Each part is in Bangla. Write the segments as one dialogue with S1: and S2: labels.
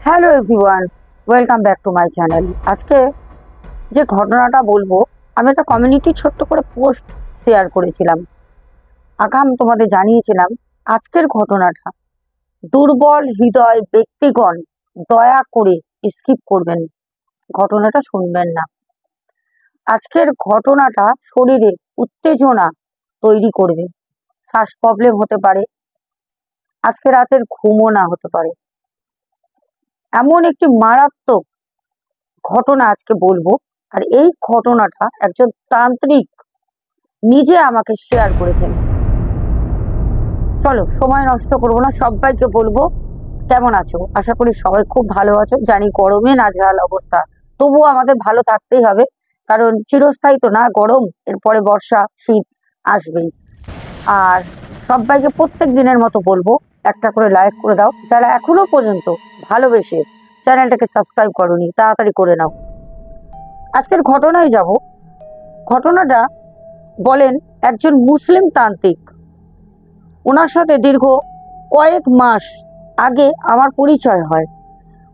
S1: Hello everyone, welcome back to my channel. আজকে যে ঘটনাটা বলবো, আমি একটা কমিউনিটি ছোট্ট করে পোস্ট শেয়ার করেছিলাম। আগাম তোমাদের জানিয়েছিলাম আজকের ঘটনাটা দুর্বল হৃদয় ব্যক্তিগণ দয়া করে স্কিপ করবেন, ঘটনাটা শুনবেন না। আজকের ঘটনাটা শরীরে উত্তেজনা তৈরি করবে, শ্বাস প্রবলেম হতে পারে, আজকে রাতের ঘুমও না হতে পারে। এমন একটি মারাত্মক ঘটনা আজকে বলবো, আর এই ঘটনাটা একজন তান্ত্রিক নিজে আমাকে শেয়ার করেছেন। চলো সময় নষ্ট করবো না, সবাইকে বলবো কেমন আছো। আশা করি সবাই খুব ভালো আছো। জানি গরমে নাজেহাল অবস্থা, তবুও আমাদের ভালো থাকতেই হবে, কারণ চিরস্থায়ী তো না গরম, এরপরে বর্ষা শীত আসবেই। আর সবাইকে প্রত্যেক দিনের মতো বলবো একটা করে লাইক করে দাও, যারা এখনো পর্যন্ত ভালোবেসে চ্যানেলটাকে সাবস্ক্রাইব করোনি তাড়াতাড়ি করে নাও। আজকের ঘটনায় যাব। ঘটনাটা বলেন একজন মুসলিম তান্ত্রিক, ওনার সাথে দীর্ঘ কয়েক মাস আগে আমার পরিচয় হয়।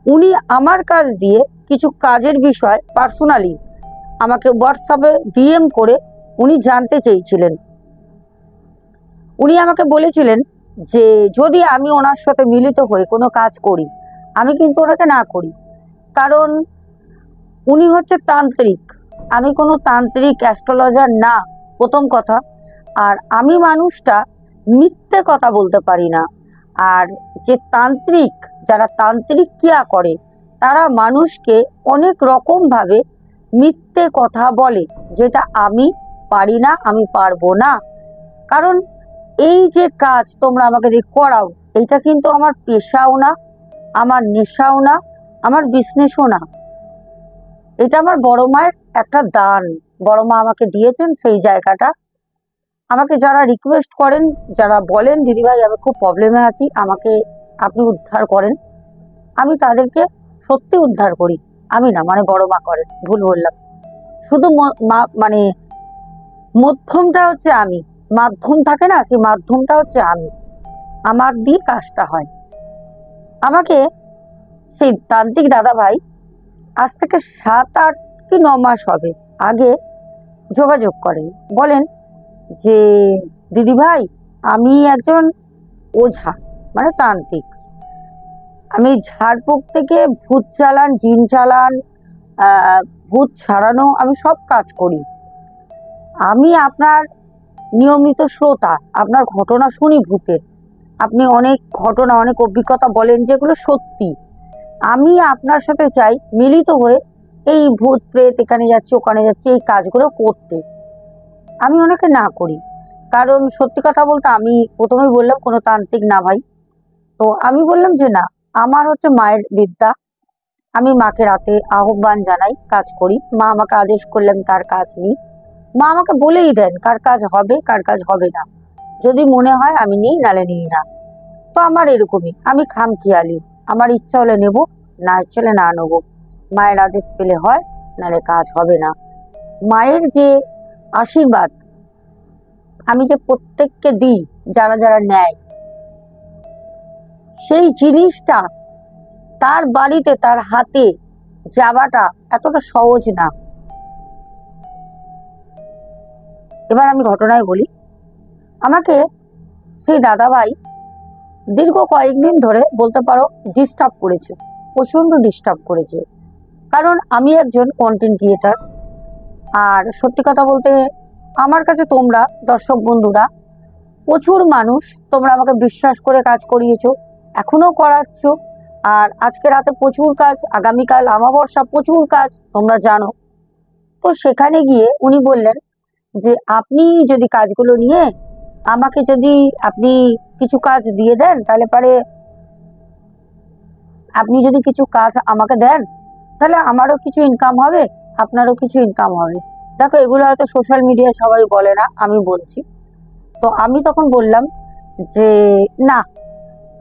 S1: উনি আমার কাছ দিয়ে কিছু কাজের বিষয় পার্সোনালি আমাকে হোয়াটসঅ্যাপে ডিএম করে উনি জানতে চেয়েছিলেন। উনি আমাকে বলেছিলেন যে যদি আমি ওনার সাথে মিলিত হয়ে কোনো কাজ করি, আমি কিন্তু ওনাকে না করি, কারণ উনি হচ্ছে তান্ত্রিক, আমি কোনো তান্ত্রিক অ্যাস্ট্রোলজার না, প্রথম কথা। আর আমি মানুষটা মিথ্যে কথা বলতে পারি না। আর যে তান্ত্রিক, যারা তান্ত্রিক ক্রিয়া করে, তারা মানুষকে অনেক রকমভাবে মিথ্যে কথা বলে, যেটা আমি পারি না, আমি পারবো না। কারণ এই যে কাজ তোমরা আমাকে দিয়ে করাও, এইটা কিন্তু আমার পেশাও না, আমার নেশাও না, আমার বিজনেসও না। এটা আমার বড় মায়ের একটা দান, বড় মা আমাকে দিয়েছেন সেই জায়গাটা। আমাকে যারা রিকোয়েস্ট করেন, যারা বলেন দিদিভাই আমি খুব প্রবলেমে আছি, আমাকে আপনি উদ্ধার করেন, আমি তাদেরকে সত্যি উদ্ধার করি। আমি না, মানে বড় মা করেন, ভুল বললাম। শুধু মানে মধ্যমটা হচ্ছে আমি, মাধ্যম থাকে না, সেই মাধ্যমটা হচ্ছে আমি, আমার দিয়ে কাজটা হয়। আমাকে সেই তান্ত্রিক দাদা ভাই আজ থেকে 7-8 কি 9 মাস হবে আগে যোগাযোগ করেন, বলেন যে দিদি ভাই আমি একজন ওঝা, মানে তান্ত্রিক, আমি ঝাড়ফুঁক থেকে ভূত চালান, জিন চালান, ভূত ছাড়ানো, আমি সব কাজ করি। আমি আপনার নিয়মিত শ্রোতা, আপনার ঘটনা শুনি ভূতের, আপনি অনেক ঘটনা অনেক অভিজ্ঞতা বলেন যেগুলো সত্যি। আমি আপনার সাথে চাই মিলিত হয়ে এই ভূত প্রেত এখানে যাচ্ছে ওখানে যাচ্ছে এই কাজগুলো করতে। আমি ওনাকে না করি, কারণ সত্যি কথা বলতে আমি প্রথমেই বললাম কোনো তান্ত্রিক না ভাই। তো আমি বললাম যে না, আমার হচ্ছে মায়ের বিদ্যা, আমি মাকে রাতে আহ্বান জানাই, কাজ করি। মা আমাকে আদেশ করলেন তার কাজ নিই, মা আমাকে বলেই দেন কার কাজ হবে কার কাজ হবে না, যদি মনে হয় আমি নিই, নালে নিই না। তো আমার এরকমই, আমি খামখেয়ালি, আমার ইচ্ছা হলে নেব, না ইচ্ছা হলে না নেবো। মায়ের আদেশ পেলে হয়, নালে কাজ হবে না। মায়ের যে আশীর্বাদ আমি যে প্রত্যেককে দিই, যারা যারা নেয়, সেই জিনিসটা তার বাড়িতে তার হাতে যাওয়াটা এতটা সহজ না। এবার আমি ঘটনায় বলি। আমাকে সেই দাদা ভাই দীর্ঘ কয়েকদিন ধরে বলতে পারো ডিস্টার্ব করেছে, প্রচন্ড ডিস্টার্ব করেছে, কারণ আমি একজন কন্টেন্ট ক্রিয়েটার। আর সত্যি কথা বলতে আমার কাছে তোমরা দর্শক বন্ধুরা প্রচুর মানুষ, তোমরা আমাকে বিশ্বাস করে কাজ করিয়েছো, এখনো করাচ্ছ। আর আজকে রাতে প্রচুর কাজ, আগামীকাল আমাবস্যা, প্রচুর কাজ তোমরা জানো। তো সেখানে গিয়ে উনি বললেন যে আপনি যদি কাজগুলো নিয়ে আমাকে যদি আপনি কিছু কাজ দিয়ে দেন, তাহলে পারে আপনি যদি কিছু কাজ আমাকে দেন, তাহলে আমারও কিছু ইনকাম হবে, আপনারও কিছু ইনকাম হবে। দেখো এগুলো হয়তো সোশ্যাল মিডিয়ায় সবাই বলে না, আমি বলছি। তো আমি তখন বললাম যে না,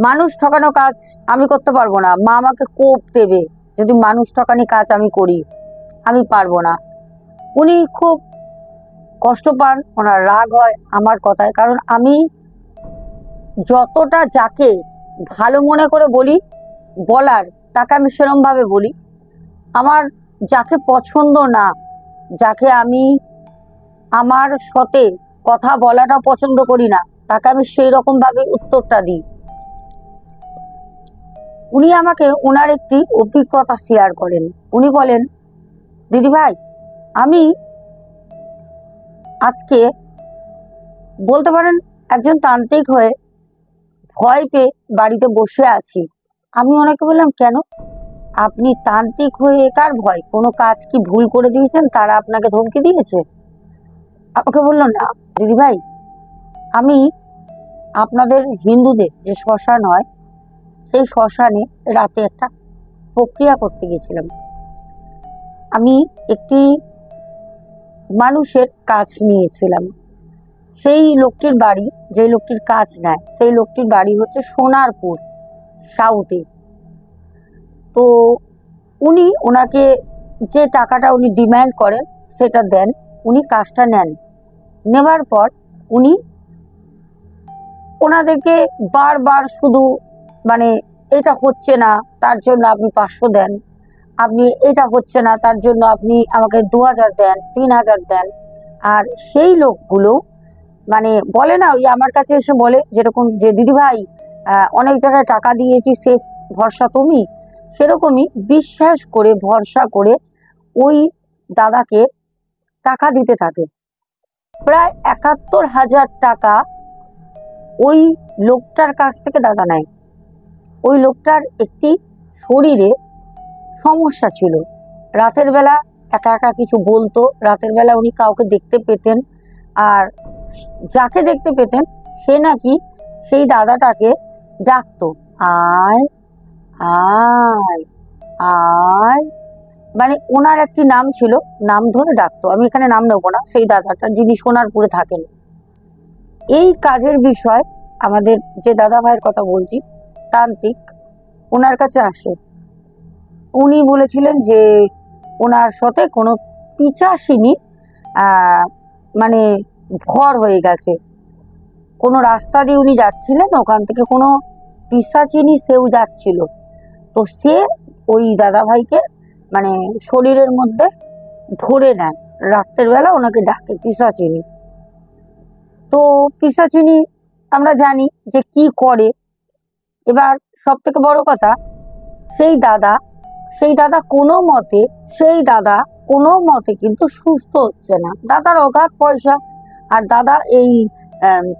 S1: মানুষ ঠকানো কাজ আমি করতে পারবো না, মা আমাকে কোপ দেবে যদি মানুষ ঠকানি কাজ আমি করি, আমি পারবো না। উনি খুব কষ্ট পান, ওনার রাগ হয় আমার কথায়, কারণ আমি যতটা যাকে ভালো মনে করে বলি, বলার তাকে আমি সেরম ভাবে বলি। আমার যাকে পছন্দ না, যাকে আমি আমার সাথে কথা বলাটা পছন্দ করি না, তাকে আমি সেই রকম ভাবে উত্তরটা দিই। উনি আমাকে ওনার একটি অভিজ্ঞতা শেয়ার করেন। উনি বলেন, দিদি ভাই, আমি আজকে বলতে পারেন একজন তান্ত্রিক হয়ে ভয় পেয়ে বাড়িতে বসে আছি। আমি ওনাকে বললাম, কেন? আপনি তান্ত্রিক হয়ে কার ভয়? কোনো কাজ কি ভুল করে দিয়েছেন, তারা আপনাকে ধমকি দিয়েছে? আমাকে বললো, না দিদি ভাই, আমি আপনাদের হিন্দুদের যে শ্মশান হয়, সেই শ্মশানে রাতে একটা প্রক্রিয়া করতে গেছিলাম। আমি একটি মানুষের কাজ নিয়েছিলাম। সেই লোকটির বাড়ি, যে লোকটির কাজ নেয়, সেই লোকটির বাড়ি হচ্ছে সোনারপুর সাউথে। তো উনি ওনাকে যে টাকাটা উনি ডিমান্ড করেন সেটা দেন, উনি কাজটা নেন। নেবার পর উনি ওনাদেরকে বারবার শুধু মানে এটা হচ্ছে না তার জন্য আপনি 500 দেন, আপনি এটা হচ্ছে না তার জন্য আপনি আমাকে 2000 দেন, 3000 দেন। আর সেই লোকগুলো মানে বলে না, ওই আমার কাছে এসে বলে যেরকম যে দিদি ভাই অনেক জায়গায় টাকা দিয়েছি, শেষ ভরসা তুমি। সেরকমই বিশ্বাস করে ভরসা করে ওই দাদাকে টাকা দিতে থাকে। প্রায় 71,000 টাকা ওই লোকটার কাছ থেকে দাদা নেয়। ওই লোকটার একটি শরীরে সমস্যা ছিল, রাতের বেলা একা একা কিছু বলতো, রাতের বেলা উনি কাউকে দেখতে পেতেন, আর যাকে দেখতে পেতেন সে নাকি সেই দাদাটাকে ডাকতো, আয় আয় আয়, মানে ওনার একটি নাম ছিল, নাম ধরে ডাকতো। আমি এখানে নাম নেবো না, সেই দাদাটা যিনি সোনারপুরে থাকেন। এই কাজের বিষয় আমাদের যে দাদা ভাইয়ের কথা বলছি, তান্ত্রিক, ওনার কাছে আসে। উনি বলেছিলেন যে ওনার সাথে কোনো পিচাসিনী মানে ভর হয়ে গেছে। কোনো রাস্তা দিয়ে উনি যাচ্ছিলেন, ওখান থেকে কোনো পিশাচিনী সেও যাচ্ছিল। তো সে ওই দাদা ভাইকে মানে শরীরের মধ্যে ধরে নেয়, রাত্রের বেলা ওনাকে ডাকে পিশাচিনী। তো পিশাচিনী আমরা জানি যে কি করে। এবার সব থেকে বড় কথা, সেই দাদা কোনো মতে কিন্তু সুস্থ হচ্ছে না। দাদার অগাধ পয়সা, আর দাদা এই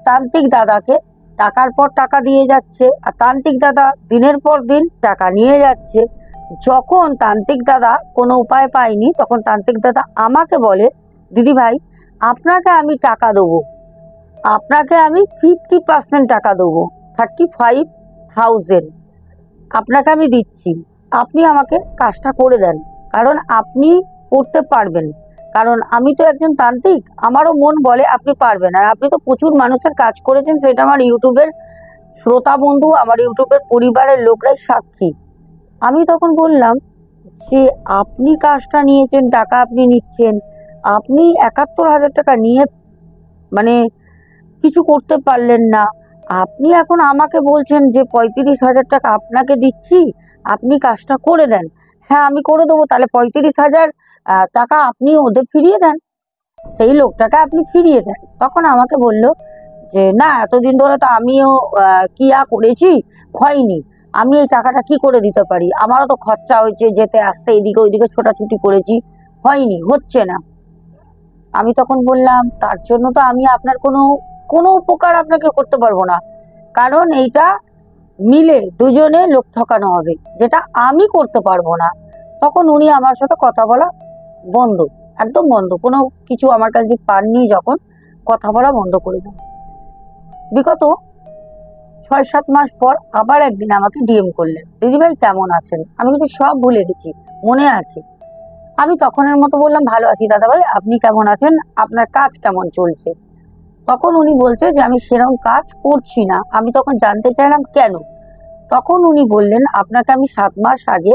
S1: তান্ত্রিক দাদাকে টাকার পর টাকা দিয়ে যাচ্ছে, আর তান্ত্রিক দাদা দিনের পর দিন টাকা নিয়ে যাচ্ছে। যখন তান্ত্রিক দাদা কোনো উপায় পায়নি, তখন তান্ত্রিক দাদা আমাকে বলে, দিদি ভাই, আপনাকে আমি টাকা দেবো, আপনাকে আমি 50% টাকা দেবো, 35,000 আপনাকে আমি দিচ্ছি, আপনি আমাকে কাজটা করে দেন, কারণ আপনি করতে পারবেন। কারণ আমি তো একজন তান্ত্রিক, আমারও মন বলে আপনি পারবেন, আর আপনি তো প্রচুর মানুষের কাজ করেছেন, সেটা আমার ইউটিউবের শ্রোতা বন্ধু, আমার ইউটিউবের পরিবারের লোকরাই সাক্ষী। আমি তখন বললাম যে আপনি কাজটা নিয়েছেন, টাকা আপনি নিচ্ছেন, আপনি 71,000 টাকা নিয়ে মানে কিছু করতে পারলেন না, আপনি এখন আমাকে বলছেন যে 35,000 টাকা আপনাকে দিচ্ছি, আপনি কাজটা করে দেন। হ্যাঁ, আমি করে দেবো, তাহলে 35,000 টাকা আপনি ওদের ফিরিয়ে দেন, সেই লোকটাকে আপনি ফিরিয়ে দেন। তখন আমাকে বলল যে না, এতদিন ধরে তো আমিও কিয়া করেছি, হয়নি, আমি এই টাকাটা কি করে দিতে পারি, আমারও তো খরচা হয়েছে, যেতে আসতে এদিকে ওইদিকে ছোটাছুটি করেছি, হয়নি, হচ্ছে না। আমি তখন বললাম, তার জন্য তো আমি আপনার কোনো উপকার আপনাকে করতে পারবো না, কারণ এইটা মিলে দুজনে লোক ঠকানো হবে, যেটা আমি করতে পারবো না। তখন উনি আমার সাথে কথা বলা বন্ধ, একদম বন্ধ, কোনো কিছু আমার কাছে পাননি, যখন কথা বলা বন্ধ করে দেন। বিগত 6-7 মাস পর আবার একদিন আমাকে ডিএম করলেন, দিদিভাই কেমন আছেন? আমি কিন্তু সব ভুলে গেছি, মনে আছে। আমি তখনের মতো বললাম, ভালো আছি দাদা ভাই, আপনি কেমন আছেন, আপনার কাজ কেমন চলছে? তখন উনি বলছে যে আমি সেরকম কাজ করছি না। আমি তখন জানতে চাইলাম কেন? তখন উনি বললেন, আপনাকে আমি 7 মাস আগে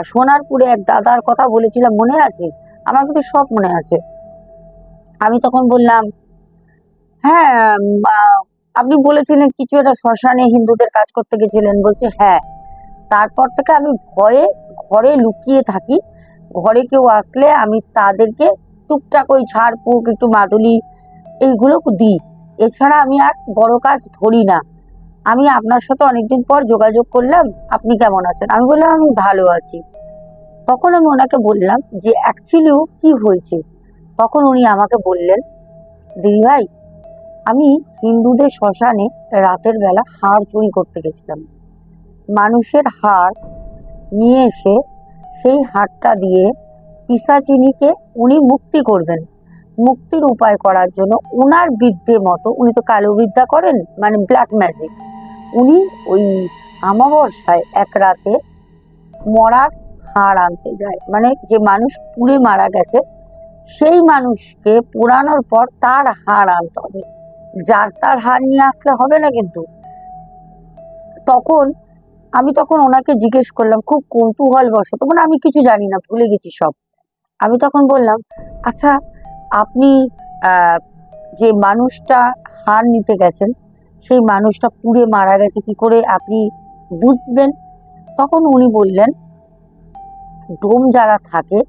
S1: সোনারপুরে এক দাদার কথা বলেছিলাম, মনে আছে? আমার কিন্তু সব মনে আছে। আমি তখন বললাম, হ্যাঁ, আপনি বলেছিলেন কিছু একটা শ্মশানে হিন্দুদের কাজ করতে গেছিলেন। বলছে হ্যাঁ। তারপর থেকে আমি ভয়ে ঘরে লুকিয়ে থাকি। ঘরে কেউ আসলে আমি তাদেরকে টুকটাক ওই ঝাড়ফুঁক, একটু মাদুলি এইগুলো দিই। এছাড়া আমি আর বড় কাজ ধরি না। আমি আপনার সাথে অনেকদিন পর যোগাযোগ করলাম, আপনি কেমন আছেন? আমি বললাম আমি ভালো আছি। তখন আমি ওনাকে বললাম যে অ্যাকচুয়ালি কি হয়েছে। তখন উনি আমাকে বললেন, দিদি ভাই, আমি হিন্দুদের শ্মশানে রাতের বেলা হাড় চুরি করতে গেছিলাম। মানুষের হাড় নিয়ে এসে সেই হাড়টা দিয়ে পিশাচিনীকে উনি মুক্তি করবেন। মুক্তির উপায় করার জন্য উনার বিদ্যে মতো, উনি তো কালো বিদ্যা করেন, মানে ব্ল্যাক ম্যাজিক, উনি ওই অমাবস্যায় এক রাতে মরার হাড় আনতে যায়। মানে যে মানুষ পুড়ে মারা গেছে সেই মানুষকে পোড়ানোর পর তার হাড় আনতে হবে, যার তার হাড় নিয়ে আসলে হবে না। কিন্তু তখন তখন ওনাকে জিজ্ঞেস করলাম খুব কৌতূহল বশত, মানে আমি কিছু জানি না, ভুলে গেছি সব। আমি তখন বললাম, আচ্ছা আপনি যে মানুষটা হাড় নিতে গেছেন সেই মানুষটা পুড়ে মারা গেছে কি করে আপনি বুঝবেন? তখন উনি বললেন, ডোম যারা থাকে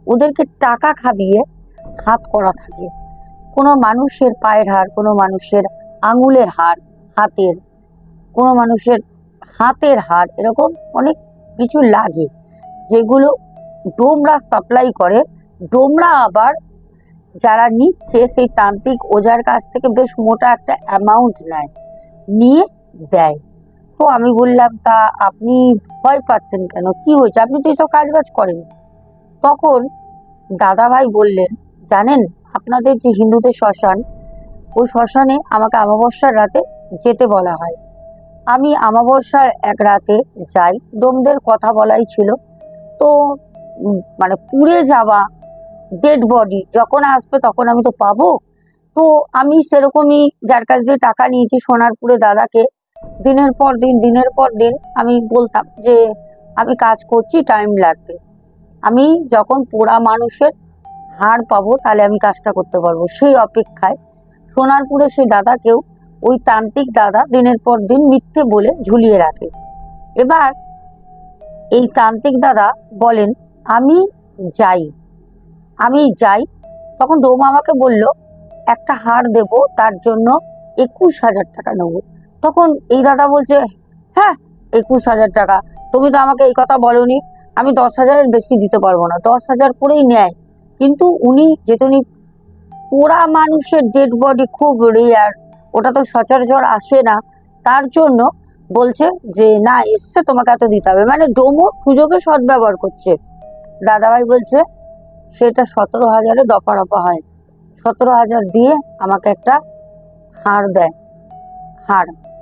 S1: ওদেরকে টাকা খাবিয়ে হাত করা থাকে। কোনো মানুষের পায়ের হাড়, কোনো মানুষের আঙুলের হাড়, হাতের, কোনো মানুষের হাতের হাড়, এরকম অনেক কিছু লাগে যেগুলো ডোমরা সাপ্লাই করে। ডোমরা আবার যারা নিচ্ছে সেই তান্ত্রিক ওজার কাছ থেকে বেশ মোটা একটা অ্যামাউন্ট নেয়, নিয়ে দেয়। তো আমি বললাম, তা আপনি ভয় পাচ্ছেন কেন, কি হয়েছে? আপনি তো এইসব কাজ বাজ করেন। তখন দাদাভাই বললেন, জানেন আপনাদের যে হিন্দুদের শ্মশান, ওই শ্মশানে আমাকে অমাবস্যার রাতে যেতে বলা হয়। আমি অমাবস্যার এক রাতে যাই, ডোমদের কথা বলাই ছিল। তো মানে পুড়ে যাওয়া ডেড বডি যখন আসবে তখন আমি তো পাবো। তো আমি সেরকমই যার কাছ দিয়ে টাকা নিয়েছি সোনারপুরে দাদাকে, দিনের পর দিন আমি বলতাম যে আমি কাজ করছি, টাইম লাগবে, আমি যখন পোড়া মানুষের হাড় পাবো তাহলে আমি কাজটা করতে পারবো। সেই অপেক্ষায় সোনারপুরে সেই দাদাকেও ওই তান্ত্রিক দাদা দিনের পর দিন মিথ্যে বলে ঝুলিয়ে রাখে। এবার এই তান্ত্রিক দাদা বলেন, আমি যাই। তখন ডোম আমাকে বলল, একটা হাড় দেব, তার জন্য 21,000 টাকা নেবো। তখন এই দাদা বলছে, হ্যাঁ 21,000 টাকা? তুমি তো আমাকে এই কথা বলোনি, আমি 10,000-এর বেশি দিতে পারবো না। 10,000 করেই নেয়। কিন্তু উনি যেহেতু পোড়া মানুষের ডেড বডি খুব রেয়ার, ওটা তো সচরাচর আসে না, তার জন্য বলছে যে না, এসছে, তোমাকে এত দিতে হবে। মানে ডোমো সুযোগে সদ্ব্যবহার করছে। দাদাভাই বলছে সেটা 17,000-এ দফা রফা হয়। 17,000 দিয়ে আমাকে একটা হাড় দেয়,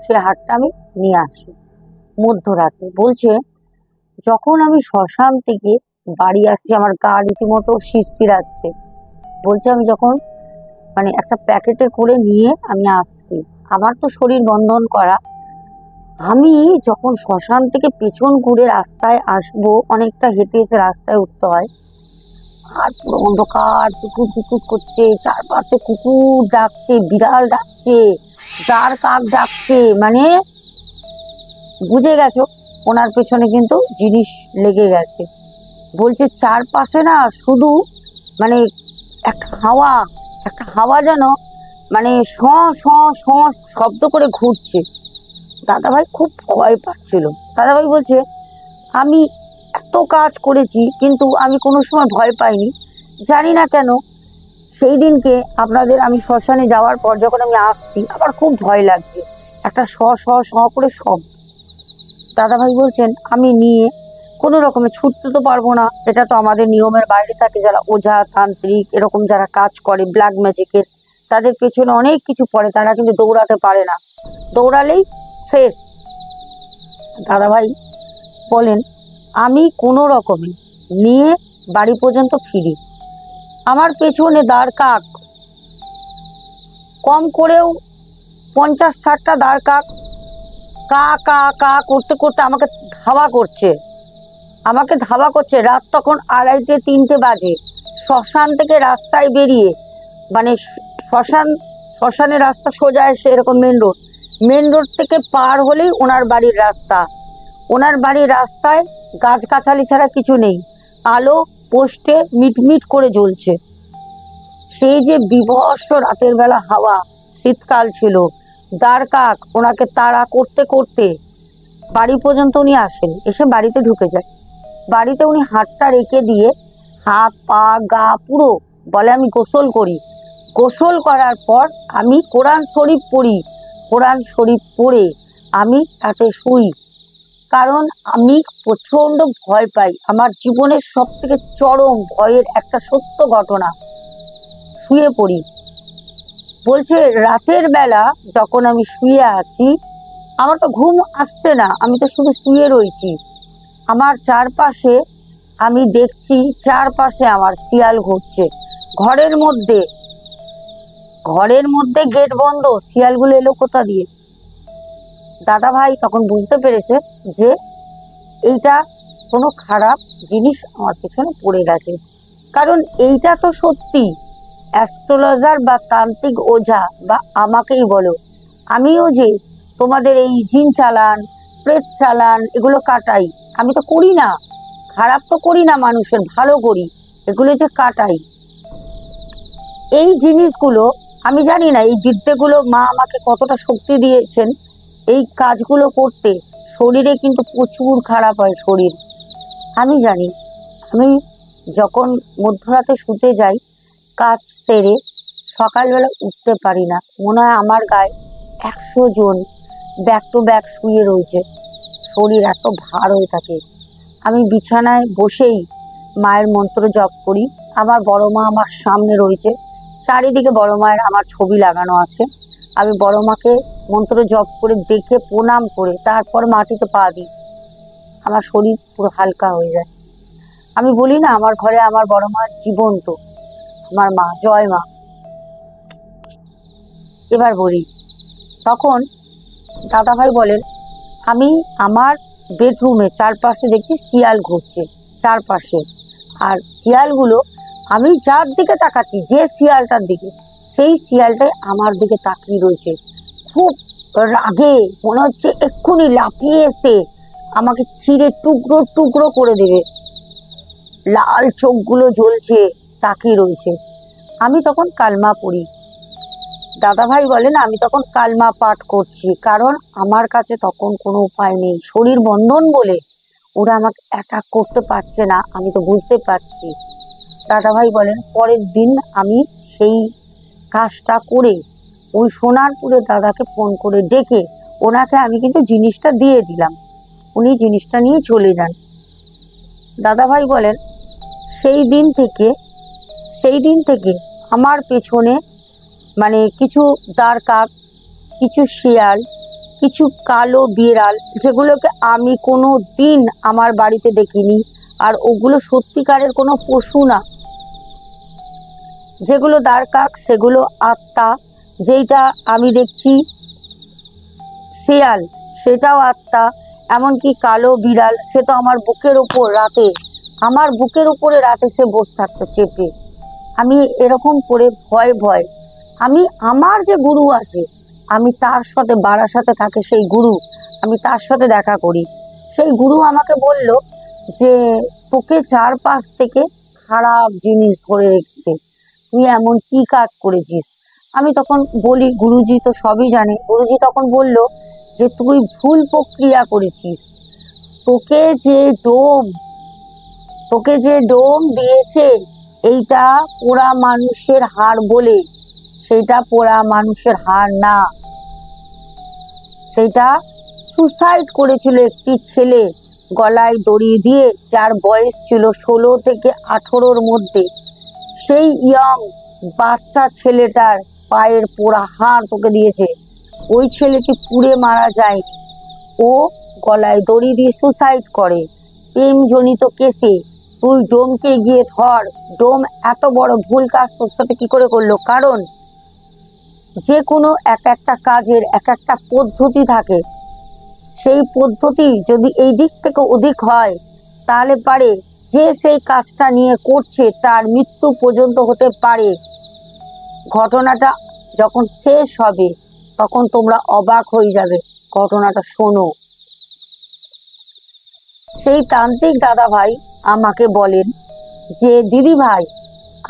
S1: সে হাড়টা আমি নিয়ে আসি মধ্যরাতে। বলছে যখন আমি শ্মশান থেকে বাড়ি আসছি আমার গা রীতিমতো শিরশিরাচ্ছে। বলছে আমি যখন মানে একটা প্যাকেটে করে নিয়ে আমি আসছি, আমার তো শরীর বন্ধন করা, আমি যখন শ্মশান থেকে পেছন ঘুরে রাস্তায় আসবো, অনেকটা হেঁটে এসে রাস্তায় উঠতে হয়, আর পুরো অন্ধকার, কুকুর কুকুর করছে, চারপাশে কুকুর ডাকছে, বিড়াল ডাকছে, দাঁড় কাক ডাকছে। মানে বুঝে গেছো ওনার পেছনে কিন্তু জিনিস লেগে গেছে। বলছে চারপাশে না শুধু মানে একটা হাওয়া যেন মানে শ শ শ শব্দ করে ঘুরছে। দাদাভাই খুব ভয় পাচ্ছিল। দাদাভাই বলছে আমি এত কাজ করেছি কিন্তু আমি কোনো সময় ভয় পাইনি, জানি না কেন সেই দিনকে আমি শ্মশানে যাওয়ার পর যখন আমি আসছি আমার খুব ভয় লাগছে, একটা শ শ শ করে শব্দ। দাদাভাই বলছেন আমি নিয়ে কোনো রকমে ছুটতে তো পারবো না, এটা তো আমাদের নিয়মের বাইরে থাকে। যারা ওঝা তান্ত্রিক এরকম যারা কাজ করে ব্ল্যাক ম্যাজিকের, তাদের পেছনে অনেক কিছু পড়ে, তারা কিন্তু দৌড়াতে পারে না, দৌড়ালেই শেষ। দাদাভাই বলেন আমি কোনো রকমে নিয়ে বাড়ি পর্যন্ত ফিরি। আমার পেছনে দাঁড় কাক, কম করেও 50-60টা দাঁড় কাক কা কা কা করতে করতে আমাকে ধাওয়া করছে। রাত তখন 2:30-3টে বাজে। শ্মশান থেকে রাস্তায় বেরিয়ে, মানে শ্মশানের রাস্তা সোজা এসে এরকম মেন রোড থেকে পার হলেই ওনার বাড়ির রাস্তা। ওনার বাড়ির রাস্তায় গাছগাছালি ছাড়া কিছু নেই, আলো পোস্টে মিটমিট করে জ্বলছে। সেই যে বিভৎস রাতের বেলা হাওয়া, শীতকাল ছিল, দ্বারকাক ওনাকে তাড়া করতে করতে বাড়ি পর্যন্ত উনি আসেন, এসে বাড়িতে ঢুকে যায়। বাড়িতে উনি হাতটা রেখে দিয়ে হাত পা গা পুরো বলে আমি গোসল করি। গোসল করার পর আমি কোরআন শরীফ পড়ি, কোরআন শরীফ পড়ে আমি তাতে শুই। কারণ আমি প্রচন্ড ভয় পাই, আমার জীবনের সব থেকে চরম ভয়ের একটা সত্য ঘটনা। শুয়ে পড়ি। বলছে রাতের বেলা যখন আমি শুয়ে আছি, আমার তো ঘুম আসছে না, আমি তো শুধু শুয়ে রয়েছি। আমার চারপাশে আমি দেখছি, চারপাশে আমার শিয়াল ঘুরছে। ঘরের মধ্যে ঘরের মধ্যে গেট বন্ধ, শিয়ালগুলো এলো কোথা দিয়ে? দাদা ভাই তখন বুঝতে পেরেছে যে এইটা কোনো খারাপ জিনিস আমার পেছনে পড়ে গেছে। কারণ এইটা তো সত্যি, অ্যাস্ট্রোলজার বা তান্ত্রিক ওঝা বা আমাকেই বলো, আমিও যে তোমাদের এই জিন চালান, প্রেত চালান এগুলো কাটাই, আমি তো করি না, খারাপ তো করি না, মানুষের ভালো করি, এগুলো যে কাটাই। এই জিনিসগুলো আমি জানি না, এই বিদ্যেগুলো মা আমাকে কতটা শক্তি দিয়েছেন এই কাজগুলো করতে। শরীরে কিন্তু প্রচুর খারাপ হয় শরীর, আমি জানি। আমি যখন মধ্যরাতে শুতে যাই, কাজ সেরে সকালবেলা উঠতে পারি না, মনে হয় আমার গায়ে 100 জন ব্যাক টু ব্যাক শুয়ে রয়েছে, শরীর এত ভার হয়ে থাকে। আমি বিছানায় বসেই মায়ের মন্ত্র জপ করি। আমার বড় মা আমার সামনে রয়েছে, চারিদিকে বড় মায়ের আমার ছবি লাগানো আছে। আমি বড় মাকে মন্ত্র জপ করে দেখে প্রণাম করে তারপর মাটিতে পা দিই, আমার শরীর পুরো হালকা হয়ে যায়। আমি বলি না আমার ঘরে আমার বড় মা জীবন্ত, আমার মা, জয় মা। এবার বলি, তখন দাদা ভাই বলেন আমি আমার বেডরুমে চারপাশে দেখি শিয়াল ঘুরছে চারপাশে, আর শিয়ালগুলো আমি যার দিকে তাকাচ্ছি, যে শিয়ালটার দিকে, সেই শিয়ালটাই আমার দিকে তাকিয়ে রয়েছে। খুব রাগে, মনে হচ্ছে এক্ষুনি লাফিয়ে এসে আমাকে ছিঁড়ে টুকরো টুকরো করে দেবে। লাল চোখগুলো জ্বলছে, তাকিয়ে রয়েছে। আমি তখন কালমা পড়ি। দাদা ভাই বলেন আমি তখন কালমা পাঠ করছি, কারণ আমার কাছে তখন কোনো উপায় নেই, শরীর বন্ধন বলে ওরা আমাকে অ্যাটাক করতে পারছে না, আমি তো বুঝতে পারছি। দাদা ভাই বলেন পরের দিন আমি সেই কাজটা করে ওই সোনারপুরে দাদাকে ফোন করে ডেকে ওনাকে আমি কিন্তু জিনিসটা দিয়ে দিলাম, উনি জিনিসটা নিয়ে চলে যান। দাদা ভাই বলেন সেই দিন থেকে আমার পেছনে মানে কিছু দাঁড়কাক, কিছু শিয়াল, কিছু কালো বিড়াল, যেগুলোকে আমি কোনো দিন আমার বাড়িতে দেখিনি, আর ওগুলো সত্যিকারের কোনো পশু না। যেগুলো দাঁড়কাক সেগুলো আত্মা, যেইটা আমি দেখছি শিয়াল সেটাও আত্মা, এমনকি কালো বিড়াল সে তো আমার বুকের ওপর রাতে, আমার বুকের উপরে রাতে সে বসে থাকতো চেপে। আমি এরকম করে ভয় ভয়, আমি আমার যে গুরু আছে, আমি তার সাথে বারাসাতে থাকে সেই গুরু, আমি তার সাথে দেখা করি। সেই গুরু আমাকে বলল যে তোকে চারপাশ থেকে খারাপ জিনিস ধরে রেখেছে, তুই এমন কি কাজ করেছিস? আমি তখন বলি গুরুজি তো সবই জানে। গুরুজি তখন বলল যে তুই ভুল প্রক্রিয়া করেছিস, তোকে যে ডোম তোকে যে ডোম দিয়েছে এইটা পোড়া মানুষের হাড় বলে, সেটা পোড়া মানুষের হাড় না, সেটা সুসাইড করেছিল একটি ছেলে গলায় দড়ি দিয়ে, যার বয়স ছিল 16 থেকে 18-র মধ্যে। সেই ইয়ং বাচ্চা ছেলেটার পায়ের পোড়া হাড় তোকে দিয়েছে। ওই ছেলেটি পুড়ে মারা যায়, ও গলায় দড়ি দিয়ে সুসাইড করে প্রেমজনিত কেসে। তুই ডোমকে গিয়ে ধর, ডোম এত বড় ভুল কাজ তোর সাথে কি করে করলো? কারণ যে কোনো এক একটা কাজের এক একটা পদ্ধতি থাকে, সেই পদ্ধতি যদি এই দিক থেকে অধিক হয় তাহলে পারে যে সেই কাজটা নিয়ে করছে তার মৃত্যু পর্যন্ত হতে পারে। ঘটনাটা যখন শেষ হবে তখন তোমরা অবাক হয়ে যাবে, ঘটনাটা শোনো। সেই তান্ত্রিক দাদা ভাই আমাকে বলেন যে দিদি ভাই,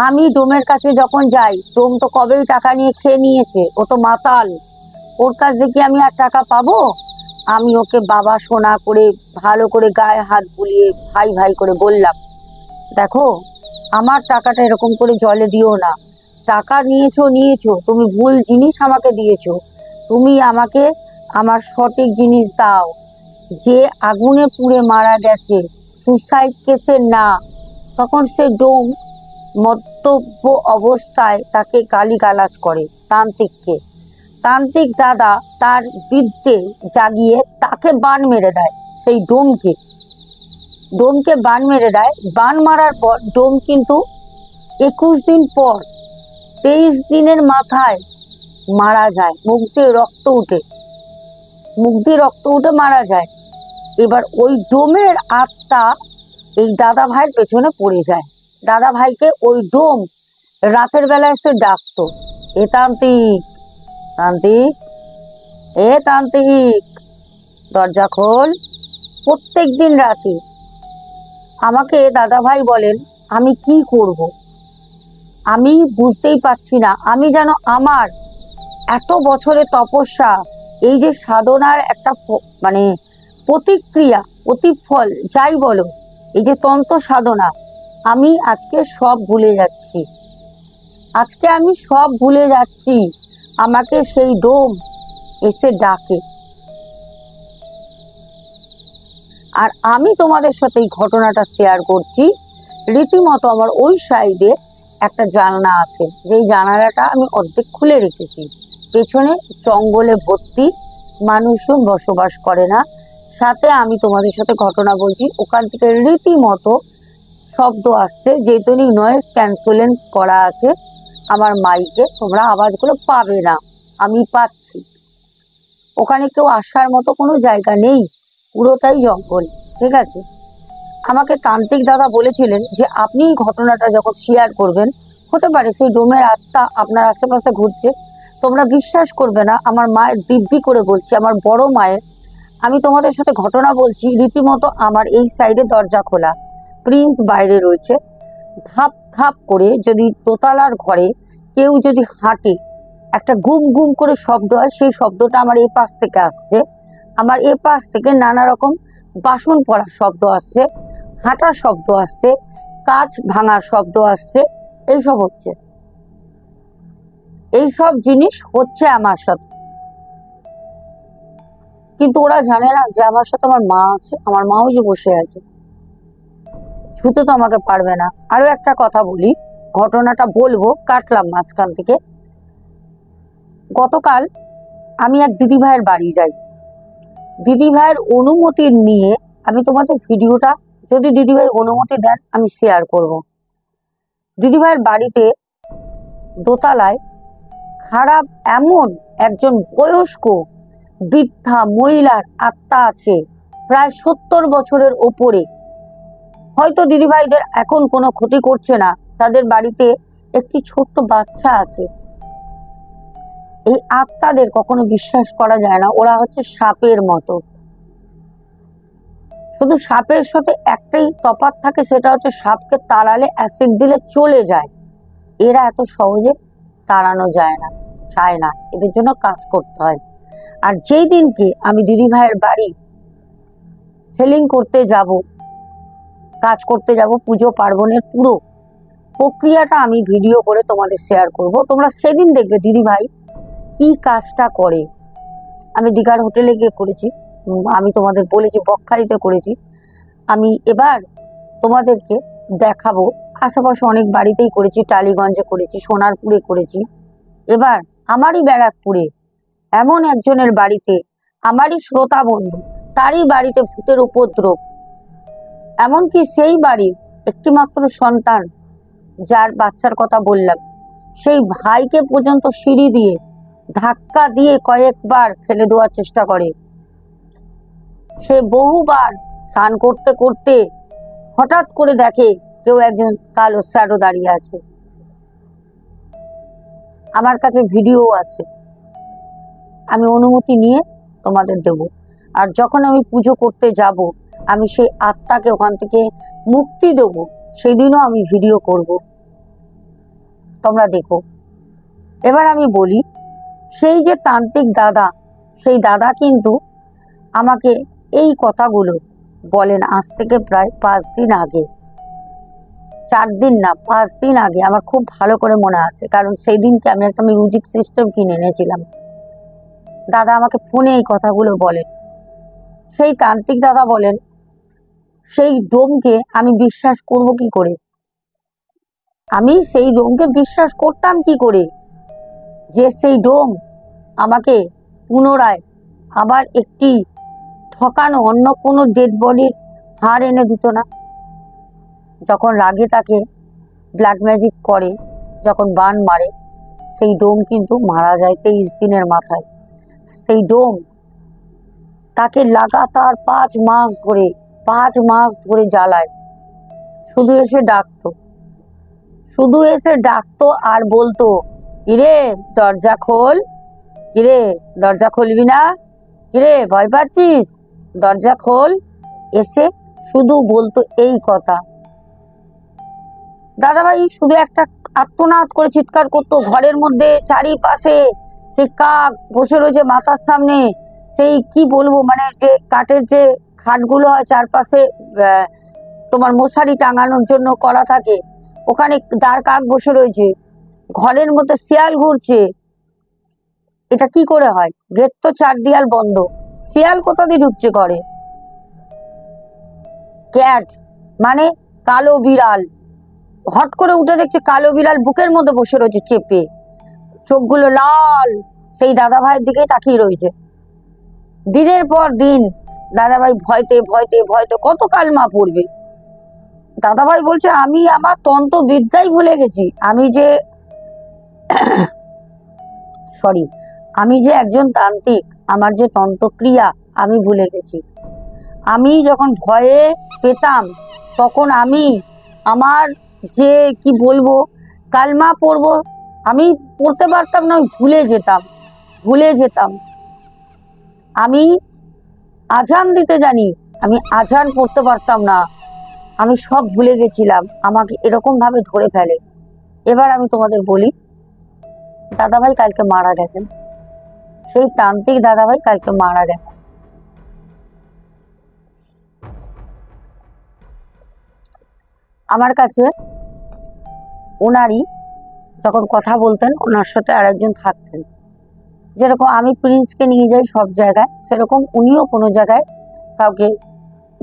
S1: আমি ডোমের কাছে যখন যাই, ডোম তো কবেই টাকা নিয়ে খেয়ে নিয়েছে, ও তো মাতাল, ওর কাছ থেকে আমি আর টাকা পাবো? আমি ওকে বাবা সোনা করে ভালো করে গায়ে হাত বুলিয়ে ভাই ভাই করে বললাম, দেখো আমার টাকাটা এরকম করে জলে দিও না। টাকা নিয়েছো নিয়েছো, তুমি ভুল জিনিস আমাকে দিয়েছো। তুমি আমাকে আমার সঠিক জিনিস দাও। যে আগুনে পুড়ে মারা গেছে, সুসাইড কেসে না। তখন সে ডোম মদ্যপ অবস্থায় তাকে গালিগালাজ করে তান্ত্রিককে। তান্ত্রিক দাদা তার বিদ্যে জাগিয়ে তাকে বান মেরে দেয়, সেই ডোমকে বান মেরে দেয়। বান মারার পর ডোম কিন্তু 21 দিন পর 23 দিনের মাথায় মারা যায়, মুখ দিয়ে রক্ত উঠে মারা যায়। এবার ওই ডোমের আত্মা এই দাদা ভাইয়ের পেছনে পড়ে যায়। দাদা ভাইকে ওই ডোম রাতের বেলা এসে ডাকতো, এ তান্ত্রিক, তান্ত্রিক, এ তান্ত্রিক, দরজা খোল। প্রত্যেক দিন রাতে আমাকে দাদা ভাই বলেন, আমি কি করব, আমি বুঝতেই পারছি না। আমি যেন আমার এত বছরের তপস্যা, এই যে সাধনার একটা মানে প্রতিক্রিয়া, প্রতিফল যাই বলো, এই যে তন্ত্র সাধনা, আমি আজকে সব ভুলে যাচ্ছি। আমি সব ভুলে যাচ্ছি। আমাকে সেই ডোম এসে ডাকে। আর আমি তোমাদের সাথে এই ঘটনাটা শেয়ার করছি। রীতিমতো আমার ওই সাইডে একটা জানলা আছে, যেই জানালাটা আমি অর্ধেক খুলে রেখেছি। পেছনে জঙ্গলে ভর্তি, মানুষজন বসবাস করে না। সাথে আমি তোমাদের সাথে ঘটনা বলছি, ওখান থেকে রীতিমতো শব্দ আসছে, যেহেতু নয়েজ ক্যান্সেলেন্স করা আছে আমার মাইকে, তোমরা আওয়াজগুলো পাবে না, আমি পাচ্ছি। ওখানে কেউ আসার মতো কোনো জায়গা নেই, পুরোটাই জঙ্গল, ঠিক আছে। আমাকে তান্ত্রিক দাদা বলেছিলেন যে আপনি ঘটনাটা যখন শেয়ার করবেন, হতে পারে সেই ডোমের আত্মা আপনার আশেপাশে ঘুরছে। তোমরা বিশ্বাস করবে না, আমার মায়ের দিব্যি করে বলছি, আমার বড় মায়ের, আমি তোমাদের সাথে ঘটনা বলছি, রীতিমতো আমার এই সাইডে দরজা খোলা, প্রিন্স বাইরে রয়েছে। ধাপ ধাপ করে যদি দোতলার ঘরে কেউ যদি হাঁটে, একটা গুম গুম করে শব্দ হয়, সেই শব্দটা আমার এই পাশ থেকে আসছে। আমার এ পাশ থেকে নানা রকম বাসন পড়ার শব্দ আসছে, হাঁটার শব্দ আসছে, কাঁচ ভাঙার শব্দ আসছে। এইসব হচ্ছে, এইসব জিনিস হচ্ছে আমার সাথে। কিন্তু ওরা জানে না যে আমার সাথে আমার মা আছে, আমার মাও যে বসে আছে, ছুতে তো আমাকে পারবে না। আরো একটা কথা বলি, ঘটনাটা বলবো, কাটলাম মাঝখান থেকে। গতকাল আমি এক দিদি ভাইয়ের বাড়ি যাই। দিদি ভাইয়ের অনুমতি নিয়ে আমি তোমাদের ভিডিওটা, যদি দিদি ভাই অনুমতি দেন, আমি শেয়ার করব। দিদি ভাইয়ের বাড়িতে দোতলায় খারাপ এমন একজন বয়স্ক বৃদ্ধা মহিলার আত্মা আছে, প্রায় 70 বছরের ওপরে। হয়তো দিদি ভাইদের এখন কোনো ক্ষতি করছে না, তাদের বাড়িতে একটি ছোট্ট বাচ্চা আছে। এই আত্মাদের কখনো বিশ্বাস করা যায় না, ওরা হচ্ছে সাপের মতো। শুধু সাপের সাথে একটাই তফাৎ থাকে, সেটা হচ্ছে সাপকে তাড়ালে অ্যাসিড দিলে চলে যায়, এরা এত সহজে তাড়ানো যায় না, চায় না, এদের জন্য কাজ করতে হয়। আর যেই দিনকে আমি দিদি ভাইয়ের বাড়ি হেলিং করতে যাব, কাজ করতে যাব, পুজো পার্বণের পুরো প্রক্রিয়াটা আমি ভিডিও করে তোমাদের শেয়ার করব। তোমরা সেদিন দেখবে দিদি ভাই কি কাজটা করে। আমি দীঘার হোটেলে গিয়ে করেছি, আমি তোমাদের বলেছি বকখালিতে করেছি। আমি এবার তোমাদেরকে দেখাবো, আশেপাশে অনেক বাড়িতেই করেছি, টালিগঞ্জে করেছি, সোনারপুরে করেছি। এবার আমারই ব্যারাকপুরে এমন একজনের বাড়িতে, আমারই শ্রোতা বন্ধু, তারই বাড়িতে ভূতের উপদ্রব। এমনকি সেই বাড়ির একটি মাত্র সন্তান, যার বাচ্চার কথা বললাম, সেই ভাইকে পর্যন্ত সিঁড়ি দিয়ে ধাক্কা দিয়ে কয়েকবার ফেলে দেওয়ার চেষ্টা করে। সে বহুবার স্নান করতে করতে হঠাৎ করে দেখে কেউ একজন কালো শ্যাডো দাঁড়িয়ে আছে। আমার কাছে ভিডিও আছে, আমি অনুমতি নিয়ে তোমাদের দেব। আর যখন আমি পুজো করতে যাব, আমি সেই আত্মাকে ওখান থেকে মুক্তি দেব, সেদিনও আমি ভিডিও করব, তোমরা দেখো। এবার আমি বলি, সেই যে তান্ত্রিক দাদা, সেই দাদা কিন্তু আমাকে এই কথাগুলো বলেন আজ থেকে প্রায় 5 দিন আগে, 4 দিন না 5 দিন আগে। আমার খুব ভালো করে মনে আছে, কারণ সেই দিনকে আমি একটা মিউজিক সিস্টেম কিনে এনেছিলাম। দাদা আমাকে ফোনে এই কথাগুলো বলেন। সেই তান্ত্রিক দাদা বলেন, সেই ডোমকে আমি বিশ্বাস করব কি করে? আমি সেই ডোমকে বিশ্বাস করতাম কি করে যে সেই ডোম আমাকে পুনরায় আবার একটি ঠকানো অন্য কোনো ডেড বডির হাড় এনে দিত না? যখন রাগে তাকে ব্ল্যাক ম্যাজিক করে, যখন বান মারে, সেই ডোম কিন্তু মারা যায় 23 দিনের মাথায়। সেই ডোম তাকে লাগাতার 5 মাস ধরে জ্বালায়। শুধু এসে ডাকতো আর বলতো, কিরে দরজা খোল, কিরে দরজা খুলবি না, কিরে ভয় পাচ্ছিস, দরজা খোল। এসে শুধু বলতো এই কথা। দাদাভাই শুধু একটা আর্তনাদ করে চিৎকার করতো। ঘরের মধ্যে চারিপাশে সেই কাক বসে রয়েছে মাথার সামনে, সেই কি বলবো, মানে যে কাঠের যে খাটগুলো হয় চারপাশে তোমার মশারি টাঙানোর জন্য করা থাকে, ওখানে দাঁড় কাক বসে রয়েছে। ঘরের মধ্যে শিয়াল ঘুরছে। এটা কি করে হয়? গেট তো 4 দেয়াল বন্ধ, শিয়াল কোথা দিয়ে ঢুকছে ঘরে? ক্যাট মানে কালো বিড়াল, হট করে উঠে দেখছে কালো বিড়াল বুকের মধ্যে বসে রয়েছে চেপে, চোখগুলো লাল, সেই দাদা ভাইয়ের দিকে তাকিয়ে রয়েছে। দিনের পর দিন দাদাভাই ভয়তে কত কালমা পড়বে। দাদাভাই বলছে, আমি আমার তন্ত্র বিদ্যাই ভুলে গেছি। আমি যে একজন তান্ত্রিক, আমার যে তন্ত্রক্রিয়া আমি ভুলে গেছি। আমি যখন ভয়ে পেতাম, তখন আমি আমার যে কি বলবো কালমা পড়বো, আমি পড়তে পারতাম না, ভুলে যেতাম। আমি আজান দিতে জানি, আমি আজান পড়তে পারতাম না, আমি সব ভুলে গেছিলাম। আমাকে এরকম ভাবে ধরে ফেলে। এবার আমি তোমাদের বলি, দাদাভাই কালকে মারা গেছেন। সেই তান্ত্রিক দাদাভাই কালকে মারা গেছেন। আমার কাছে ওনারই যখন কথা বলতেন, ওনার সাথে আরেকজন থাকতেন। যেরকম আমি প্রিন্সকে নিয়ে যাই সব জায়গায়, সেরকম উনিও কোনো জায়গায় কাউকে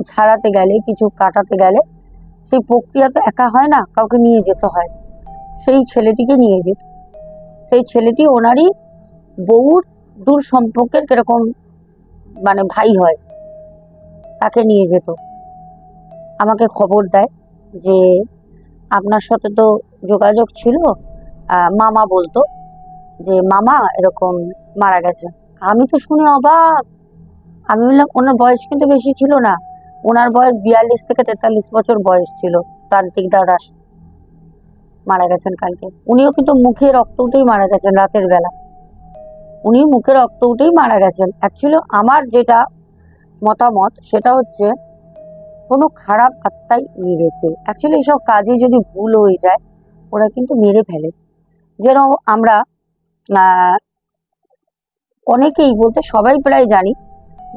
S1: ঝাড়াতে গেলে, কিছু কাটাতে গেলে, সেই প্রক্রিয়া তো একা হয় না, কাউকে নিয়ে যেতে হয়। সেই ছেলেটিকে নিয়ে যেত। সেই ছেলেটি ওনারই বউর দূর সম্পর্কের কিরকম মানে ভাই হয়, তাকে নিয়ে যেত। আমাকে খবর দেয় যে আপনার সাথে তো যোগাযোগ ছিল। মামা বলতো যে মামা এরকম মারা গেছে। আমি তো শুনে অবাক। আমি বললাম, ওনার বয়স কিন্তু বেশি ছিল না, ওনার বয়স 42 থেকে 43 বছর বয়স ছিল। তান্ত্রিক দাদা মারা গেছেন কালকে। উনিও কিন্তু মুখে রক্ত উঠেই মারা গেছেন রাতের বেলা। উনি মুখে রক্ত উঠেই মারা গেছেন। অ্যাকচুয়ালি আমার যেটা মতামত সেটা হচ্ছে, কোনো খারাপ আত্মাই মেরেছে। অ্যাকচুয়ালি এইসব কাজে যদি ভুল হয়ে যায়, ওরা কিন্তু মেরে ফেলে। যেন আমরা অনেকেই বলতে সবাই প্রায় জানি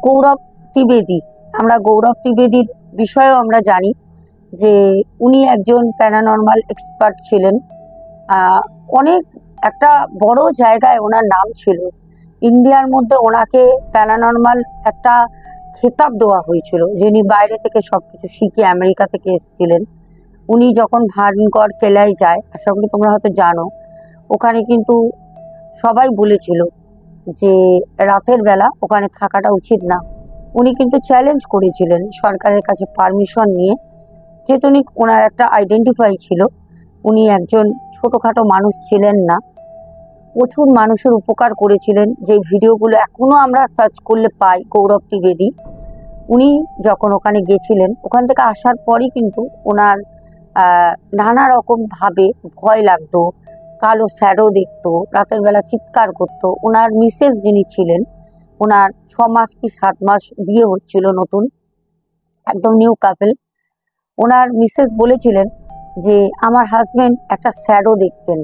S1: গৌরব ত্রিবেদী। আমরা গৌরব ত্রিবেদীর বিষয়েও আমরা জানি যে উনি একজন প্যারানর্মাল এক্সপার্ট ছিলেন। অনেক একটা বড় জায়গায় ওনার নাম ছিল। ইন্ডিয়ার মধ্যে ওনাকে প্যারানর্মাল একটা খেতাব দেওয়া হয়েছিল, যিনি বাইরে থেকে সবকিছু শিখে আমেরিকা থেকে এসেছিলেন। উনি যখন ভানগড় কেলায় যায়, আশা করি তোমরা হয়তো জানো, ওখানে কিন্তু সবাই বলেছিল যে রাতের বেলা ওখানে থাকাটা উচিত না। উনি কিন্তু চ্যালেঞ্জ করেছিলেন সরকারের কাছে পারমিশন নিয়ে, যেহেতু উনি ওনার একটা আইডেন্টিফাই ছিল। উনি একজন ছোটখাটো মানুষ ছিলেন না, প্রচুর মানুষের উপকার করেছিলেন। যে ভিডিওগুলো এখনো আমরা সার্চ করলে পাই, গৌরব ত্রিবেদী। উনি যখন ওখানে গেছিলেন, ওখান থেকে আসার পরই কিন্তু ওনার নানা রকম ভাবে ভয় লাগতো, কালো শ্যাডো দেখতো, রাতের বেলা চিৎকার করতো। ওনার মিসেস যিনি ছিলেন, ওনার 6 মাস কি 7 মাস বিয়ে হচ্ছিল নতুন, একদম নিউ কাপল। ওনার মিসেস বলেছিলেন যে আমার হাজবেন্ড একটা শ্যাডো দেখতেন,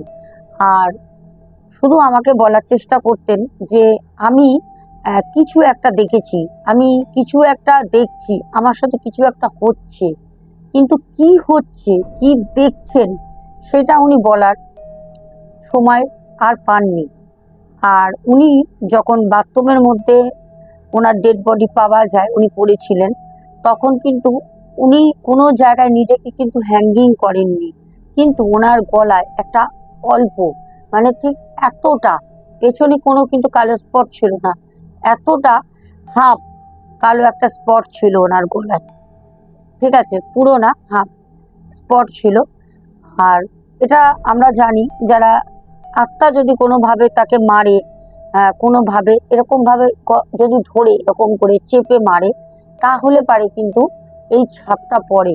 S1: আর শুধু আমাকে বলার চেষ্টা করতেন যে আমি কিছু একটা দেখেছি, আমি কিছু একটা দেখছি, আমার সাথে কিছু একটা হচ্ছে, কিন্তু কি হচ্ছে কি দেখছেন সেটা উনি বলার সময় আর পাননি। আর উনি যখন বাথরুমের মধ্যে ওনার ডেড বডি পাওয়া যায়, উনি পড়েছিলেন, তখন কিন্তু উনি কোনো জায়গায় নিজেকে কিন্তু হ্যাঙ্গিং করেননি, কিন্তু ওনার গলায় একটা অল্প, মানে ঠিক এতটা, পেছনে কোনো কিন্তু কালো স্পট ছিল না, এতটা হাফ কালো একটা স্পট ছিল ওনার গলায়, ঠিক আছে, পুরো না, হাফ স্পট ছিল। আর এটা আমরা জানি, যারা আত্মা যদি কোনোভাবে তাকে মারে, কোনোভাবে এরকম ভাবে যদি ধরে এরকম করে চেপে মারে, তাহলে পারে কিন্তু এই ছাপটা পড়ে।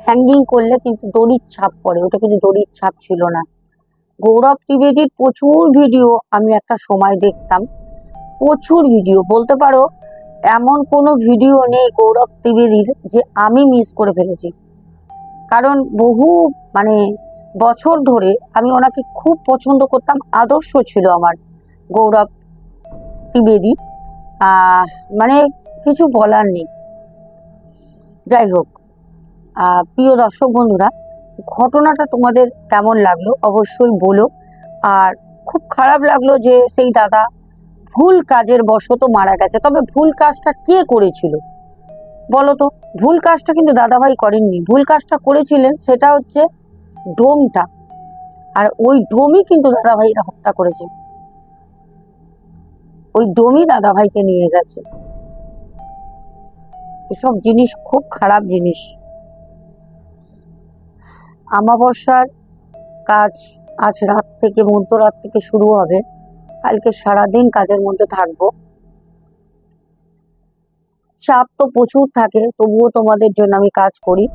S1: হ্যাঙ্গিং করলে কিন্তু দড়ির ছাপ পড়ে, ওটা কিন্তু দড়ির ছাপ ছিল না। গৌরব ত্রিবেদীর প্রচুর ভিডিও আমি একটা সময় দেখতাম, প্রচুর ভিডিও, বলতে পারো এমন কোনো ভিডিও নেই গৌরব ত্রিবেদীর যে আমি মিস করে ফেলেছি। কারণ বহু মানে বছর ধরে আমি ওনাকে খুব পছন্দ করতাম, আদর্শ ছিল আমার গৌরব ত্রিবেদী, মানে কিছু বলার নেই। যাই হোক, প্রিয় দর্শক বন্ধুরা, ঘটনাটা তোমাদের কেমন লাগলো অবশ্যই বলো। আর খুব খারাপ লাগলো যে সেই দাদা ভুল কাজের বশত মারা গেছে। তবে ভুল কাজটা কে করেছিল বলো তো? ভুল কাজটা কিন্তু দাদাভাই করেননি, ভুল কাজটা করেছিলেন সেটা হচ্ছে ডোমটা, আর ওই ডোমই কিন্তু দাদাভাইরা হত্যা করেছে, ওই ডোমই দাদাভাইকে নিয়ে গেছে। এসব জিনিস খুব খারাপ জিনিস। আমাবস্যার কাজ আজ রাত থেকে, মধ্যরাত থেকে শুরু হবে, কালকে সারাদিন কাজের মধ্যে থাকবো। চাপ তো প্রচুর থাকে, তবুও তোমাদের জন্য আমি কাজ করি।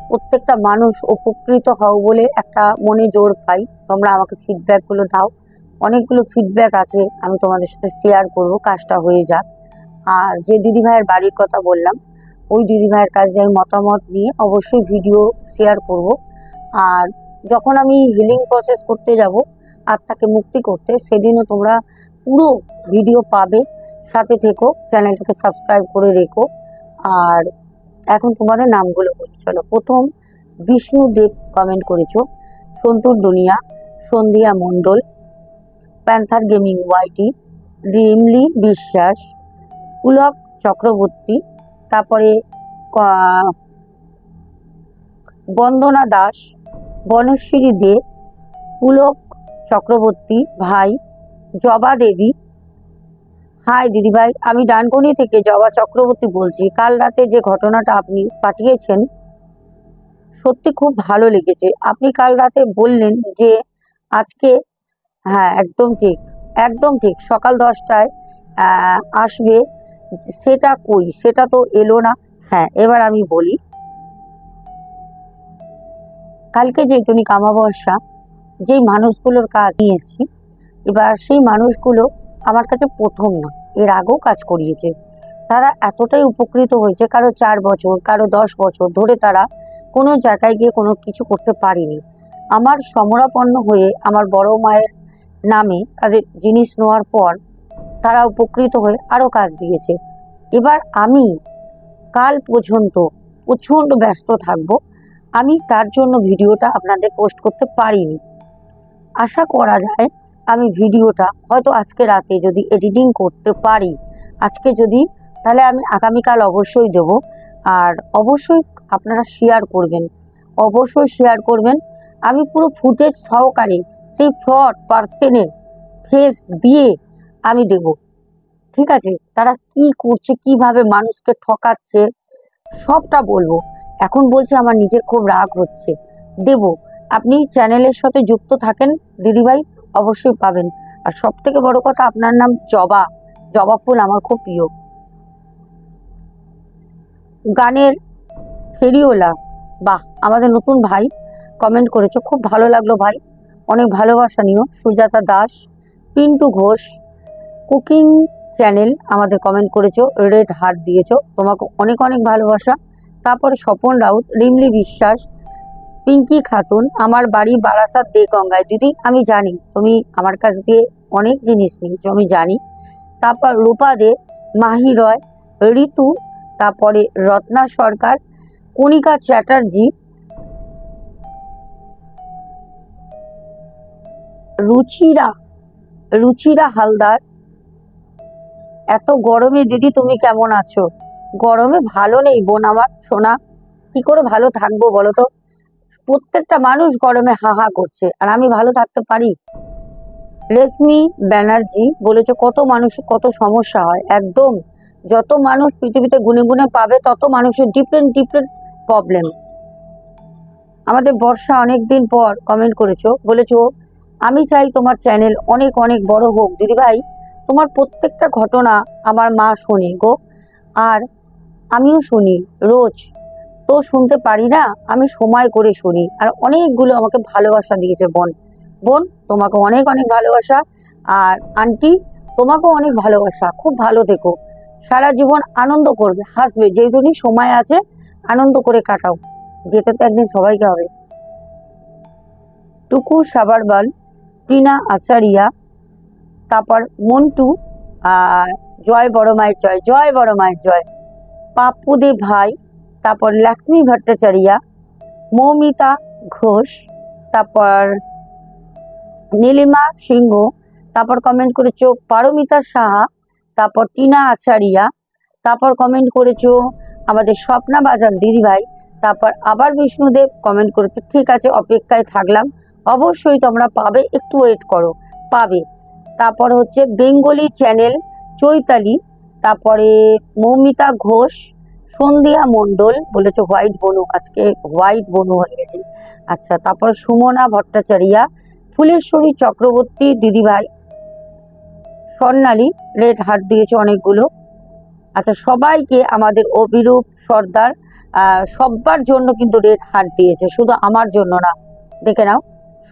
S1: প্রত্যেকটা মানুষ উপকৃত হও বলে একটা মনে জোর পাই। তোমরা আমাকে ফিডব্যাক গুলো দাও, অনেকগুলো ফিডব্যাক আছে, আমি তোমাদের সাথে শেয়ার করবো, কাজটা হয়ে যাক। আর যে দিদিভাইয়ের বাড়ির কথা বললাম, ওই দিদিভাইয়ের কাজে আমি মতামত নিয়ে অবশ্যই ভিডিও শেয়ার করব। আর যখন আমি হিলিং প্রসেস করতে যাব আত্মাকে মুক্তি করতে, সেদিনও তোমরা পুরো ভিডিও পাবে, সাথে থেকো, চ্যানেলটাকে সাবস্ক্রাইব করে রেখো। আর এখন তোমাদের নামগুলো বলছি, চলো। প্রথম বিষ্ণুদেব কমেন্ট করেছো, সন্তুর দুনিয়া, সন্ধিয়া মণ্ডল, প্যান্থার গেমিং ওয়াইটি, রিমলি বিশ্বাস, পুলক চক্রবর্তী, তারপরে বন্দনা দাস, বনশ্রী দে, পুলক চক্রবর্তী ভাই, জবা দেবী। হাই দিদিভাই, আমি ডানকুনি থেকে জবা চক্রবর্তী বলছি। কাল রাতে যে ঘটনাটা আপনি পাঠিয়েছেন সত্যি খুব ভালো লেগেছে। আপনি কাল রাতে বললেন যে আজকে, হ্যাঁ একদম ঠিক, একদম ঠিক, সকাল 10টায় আসবে, সেটা কই, সেটা তো এলো না। হ্যাঁ, এবার আমি বলি, কালকে যে তুমি অমাবস্যা, যেই মানুষগুলোর কাজ নিয়েছি, এবার সেই মানুষগুলো আমার কাছে প্রথম না, এর আগেও কাজ করিয়েছে। তারা এতটাই উপকৃত হয়েছে, কারো 4 বছর, কারো 10 বছর ধরে তারা কোনো জায়গায় গিয়ে কোনো কিছু করতে পারেনি। আমার সমরাপন্ন হয়ে আমার বড় মায়ের নামে তাদের জিনিস নেওয়ার পর তারা উপকৃত হয়ে আরো কাজ দিয়েছে। এবার আমি কাল পর্যন্ত প্রচন্ড ব্যস্ত থাকবো, আমি তার জন্য ভিডিওটা আপনাদের পোস্ট করতে পারিনি। আশা করা যায় আমি ভিডিওটা হয়তো আজকে রাতে যদি এডিটিং করতে পারি, আজকে যদি, তাহলে আমি আগামীকাল অবশ্যই দেব। আর অবশ্যই আপনারা শেয়ার করবেন, অবশ্যই শেয়ার করবেন। আমি পুরো ফুটেজ সহকারে সেই ফ্রড পার্সনের ফেস দিয়ে আমি দেব, ঠিক আছে? তারা কি করছে, কিভাবে মানুষকে ঠকাচ্ছে, সবটা বলবো। এখন বলছি আমার নিজের খুব রাগ হচ্ছে, দেব। আপনি চ্যানেলের সাথে যুক্ত থাকেন দিদিভাই, অবশ্যই পাবেন। আর সব থেকে বড় কথা, আপনার নাম জবা, জবা ফুল আমার খুব প্রিয়। গানের ফেরিওলা, বাহ, আমাদের নতুন ভাই কমেন্ট করেছো, খুব ভালো লাগলো ভাই, অনেক ভালোবাসা নিও। সুজাতা দাস, পিন্টু ঘোষ, কুকিং চ্যানেল আমাদের কমেন্ট করেছো, রেড হার্ট দিয়েছো, তোমাকে অনেক অনেক ভালোবাসা। তারপরে স্বপন রাউত, রিমলি বিশ্বাস, পিঙ্কি খাতুন, আমার বাড়ি বারাসাত দেগঙ্গায়। দিদি আমি জানি তুমি আমার কাছ দিয়ে অনেক জিনিস নিয়েছো, আমি জানি। তারপর রূপা দে, মাহি রয়, ঋতু, তারপরে রত্না সরকার, কণিকা চ্যাটার্জি, রুচিরা রুচিরা হালদার। এত গরমে দিদি তুমি কেমন আছো? গরমে ভালো নেই বোন আমার সোনা, কি করে ভালো থাকবো বলো তো? প্রত্যেকটা মানুষ গরমে হা হা করছে, আর আমি ভালো থাকতে পারি? রেশমি ব্যানার্জি বলেছে কত মানুষের কত সমস্যা হয়, একদম। যত মানুষ পৃথিবীতে গুনে গুনে পাবে তত মানুষের ডিফারেন্ট ডিফারেন্ট প্রবলেম। আমাদের বর্ষা অনেক দিন পর কমেন্ট করেছো, বলেছো আমি চাই তোমার চ্যানেল অনেক অনেক বড় হোক। দিদি ভাই তোমার প্রত্যেকটা ঘটনা আমার মা শোনে গো, আর আমিও শুনি রোজ, তো শুনতে পারি না, আমি সময় করে শুনি। আর অনেকগুলো আমাকে ভালোবাসা দিয়েছে বোন। বোন তোমাকে অনেক অনেক ভালোবাসা, আর আন্টি তোমাকেও অনেক ভালোবাসা। খুব ভালো থেকো, সারা জীবন আনন্দ করবে, হাসবে, যেদিনই সময় আছে আনন্দ করে কাটাও, যেতে তো একদিন সবাইকে হবে। টুকু সাবারবাল, টিনা আচারিয়া, তারপর মন্টু, আর জয় বড় মায়ের জয়, জয় বড় মায়ের জয়, পাপ্পু দে ভাই, তারপর লক্ষ্মী ভট্টাচার্যা, মৌমিতা ঘোষ, তারপর নীলিমা সিংহ, তারপর কমেন্ট করেছো পারমিতা সাহা, তারপর টিনা আচারিয়া, তারপর কমেন্ট করেছো আমাদের স্বপ্না বাজার দিদিভাই, তারপর আবার বিষ্ণুদেব কমেন্ট করেছো। ঠিক আছে, অপেক্ষায় থাকলাম, অবশ্যই তোমরা পাবে, একটু ওয়েট করো, পাবে। তারপর হচ্ছে বেঙ্গলি চ্যানেল চৈতালি, তারপরে মৌমিতা ঘোষ, সন্ধ্যা মণ্ডল বলেছো হোয়াইট বনু, আজকে হোয়াইট বনু হয়ে গেছে। আচ্ছা, তারপর সুমনা ভট্টাচার্যা, ফুলেশ্বরী চক্রবর্তী দিদিভাই, স্বর্ণালী রেড হার্ট দিয়েছে অনেকগুলো। আচ্ছা, সবাইকে আমাদের অভিরূপ সর্দার সবার জন্য কিন্তু রেড হার্ট দিয়েছে, শুধু আমার জন্য না, দেখে নাও,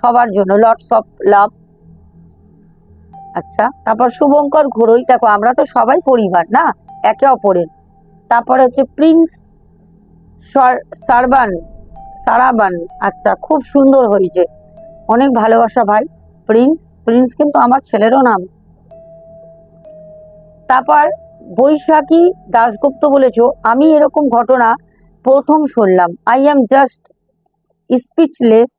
S1: সবার জন্য লটস অফ লাভ। আচ্ছা, তারপর শুভঙ্কর ঘোড়ই, দেখো আমরা তো সবাই পরিবার না, একে অপরের। তারপরে হচ্ছে প্রিন্স সারবান সারাবান, আচ্ছা খুব সুন্দর হয়েছে, অনেক ভালোবাসা ভাই। প্রিন্স প্রিন্স কিন্তু আমার ছেলেরও নাম। তারপর বৈশাখী দাশগুপ্ত বলেছো আমি এরকম ঘটনা প্রথম শুনলাম, আই এম জাস্ট স্পিচলেস।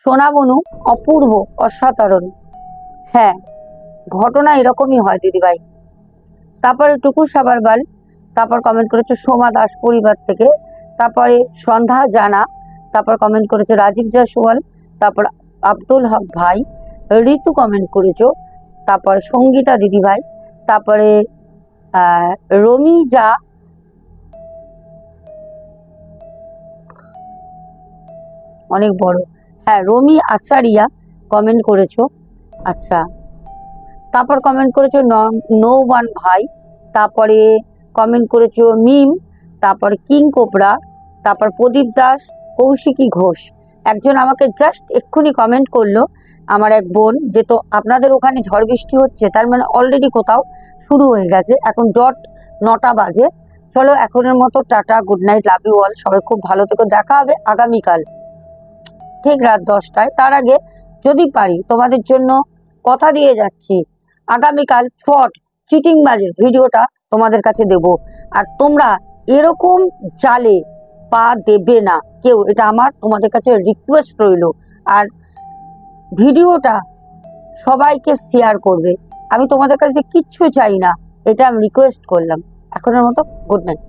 S1: সোনা বনু, অপূর্ব, অসাধারণ। হ্যাঁ, ঘটনা এরকমই হয় দিদিভাই। তারপরে টুকু সাবারবাল, তারপর কমেন্ট করেছে সোমা দাস পরিবার থেকে, তারপরে সন্ধ্যা জানা, তারপর কমেন্ট করেছে রাজীব জাসওয়াল, তারপর আব্দুল হক ভাই, ঋতু কমেন্ট করেছো, তারপর সঙ্গীতা দিদিভাই, তারপরে রমি যা, অনেক বড়, হ্যাঁ রমি আচারিয়া কমেন্ট করেছো। আচ্ছা, তারপর কমেন্ট করেছো নো ওয়ান ভাই, তারপরে কমেন্ট করেছো মিম, তারপর কিং কোবরা, তারপর প্রদীপ দাস, কৌশিকী ঘোষ। একজন আমাকে জাস্ট এক্ষুনি কমেন্ট করলো, আমার এক বোন, যে তো আপনাদের ওখানে ঝড় বৃষ্টি হচ্ছে, তার মানে অলরেডি কোথাও শুরু হয়ে গেছে, এখন 9টা বাজে। চলো এখনের মতো tata, good night, love you all, সবাই খুব ভালো থেকো, দেখা হবে আগামীকাল ঠিক রাত 10টায়। তার আগে যদি পারি তোমাদের জন্য কথা দিয়ে যাচ্ছি, আগামীকাল ফট চিটিং বাজের ভিডিওটা তোমাদের কাছে দেব, আর তোমরা এরকম জালে পা দেবে না কেউ, এটা আমার তোমাদের কাছে রিকোয়েস্ট রইল। আর ভিডিওটা সবাইকে শেয়ার করবে, আমি তোমাদের কাছে কিচ্ছু চাই না, এটা আমি রিকোয়েস্ট করলাম। এখনের মতো গুড নাইট।